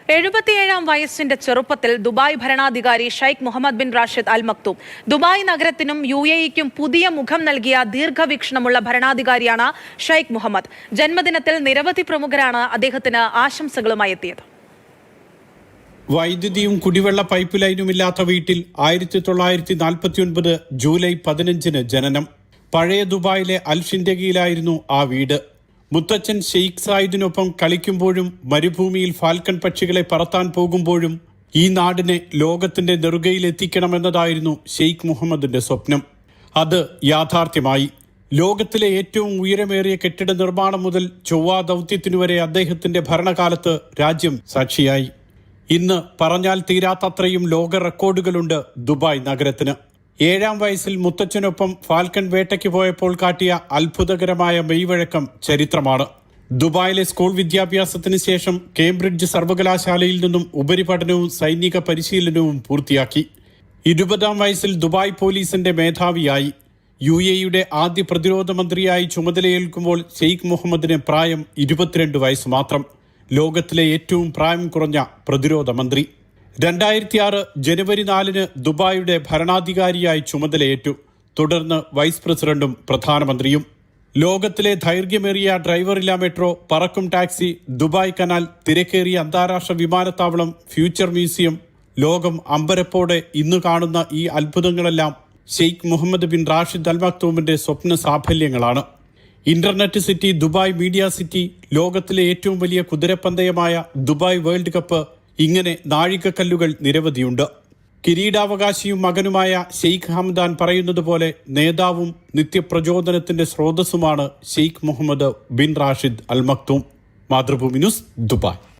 77-ാം വയസ്സിന്റെ ചെറുപ്പത്തിൽ ദുബായ് ഭരണാധികാരി Sheikh Mohammed bin Rashid Al Maktoum Dubai നഗരത്തിനും UAE-ക്കും പുതിയ മുഖം നൽകിയ ദീർഘവീക്ഷണമുള്ള ഭരണാധികാരിയാണ് ഷെയ്ഖ് മുഹമ്മദ്. ജന്മദിനത്തിൽ നിരവധി പ്രമുഖരാണ് അദ്ദേഹത്തിന് ആശംസകളുമായി എത്തിയത്. വൈദ്യുതിയും കുടിവെള്ള പൈപ്പ് ലൈനുമില്ലാത്ത വീട്ടിൽ 1949 ജൂലൈ 15 ജനനം. പഴയ ദുബായിലെ അൽ ഷിൻഡഗിയിലായിരുന്നു ആ വീട്. മുത്തച്ഛൻ ഷെയ്ഖ് സായിദിനൊപ്പം കളിക്കുമ്പോഴും മരുഭൂമിയിൽ ഫാൽക്കൺ പക്ഷികളെ പറത്താൻ പോകുമ്പോഴും ഈ നാടിനെ ലോകത്തിന്റെ നെറുകയിലെത്തിക്കണമെന്നതായിരുന്നു ഷെയ്ഖ് മുഹമ്മദിന്റെ സ്വപ്നം. അത് യാഥാർത്ഥ്യമായി. ലോകത്തിലെ ഏറ്റവും ഉയരമേറിയ കെട്ടിട നിർമ്മാണം മുതൽ ചൊവ്വാ ദൗത്യത്തിനു വരെ അദ്ദേഹത്തിന്റെ ഭരണകാലത്ത് രാജ്യം സാക്ഷിയായി. ഇന്ന് പറഞ്ഞാൽ തീരാത്തത്രയും ലോക റെക്കോർഡുകളുണ്ട് ദുബായ് നഗരത്തിന്. 7-ാം വയസ്സിൽ മുത്തച്ഛനൊപ്പം ഫാൽക്കൺ വേട്ടയ്ക്ക് പോയപ്പോൾ കാട്ടിയ അത്ഭുതകരമായ മെയ്വഴക്കം ചരിത്രമാണ്. ദുബായിലെ സ്കൂൾ വിദ്യാഭ്യാസത്തിന് ശേഷം കേംബ്രിഡ്ജ് സർവകലാശാലയിൽ നിന്നും ഉപരിപഠനവും സൈനിക പരിശീലനവും പൂർത്തിയാക്കി. 20-ാം വയസ്സിൽ ദുബായ് പോലീസിന്റെ മേധാവിയായി. UAE-യുടെ ആദ്യ പ്രതിരോധ മന്ത്രിയായി ചുമതലയേൽക്കുമ്പോൾ ഷെയ്ഖ് മുഹമ്മദിന് പ്രായം 22 വയസ്സ് മാത്രം. ലോകത്തിലെ ഏറ്റവും പ്രായം കുറഞ്ഞ പ്രതിരോധ മന്ത്രി. 2006 ജനുവരി 4 ദുബായിയുടെ ഭരണാധികാരിയായി ചുമതലയേറ്റു. തുടർന്ന് വൈസ് പ്രസിഡന്റും പ്രധാനമന്ത്രിയും. ലോകത്തിലെ ദൈർഘ്യമേറിയ ഡ്രൈവറില്ല മെട്രോ, പറക്കും ടാക്സി, ദുബായ് കനാൽ, തിരക്കേറിയ അന്താരാഷ്ട്ര വിമാനത്താവളം, ഫ്യൂച്ചർ മ്യൂസിയം, ലോകം അമ്പരപ്പോടെ ഇന്ന് കാണുന്ന ഈ അത്ഭുതങ്ങളെല്ലാം Sheikh Mohammed bin Rashid Al മക്തൂമിന്റെ സ്വപ്ന സാഫല്യങ്ങളാണ്. Internet city, Dubai media city, ലോകത്തിലെ ഏറ്റവും വലിയ കുതിരപ്പന്തയമായ ദുബായ് വേൾഡ് കപ്പ്, ഇങ്ങനെ നാഴികക്കല്ലുകൾ നിരവധിയുണ്ട്. കിരീടാവകാശിയും മകനുമായ ഷെയ്ഖ് ഹംദാൻ പറയുന്നത് പോലെ നേതാവും നിത്യപ്രചോദനത്തിന്റെ സ്രോതസ്സുമാണ് Sheikh Mohammed bin Rashid Al Maktoum. Mathrubhumi news, Dubai.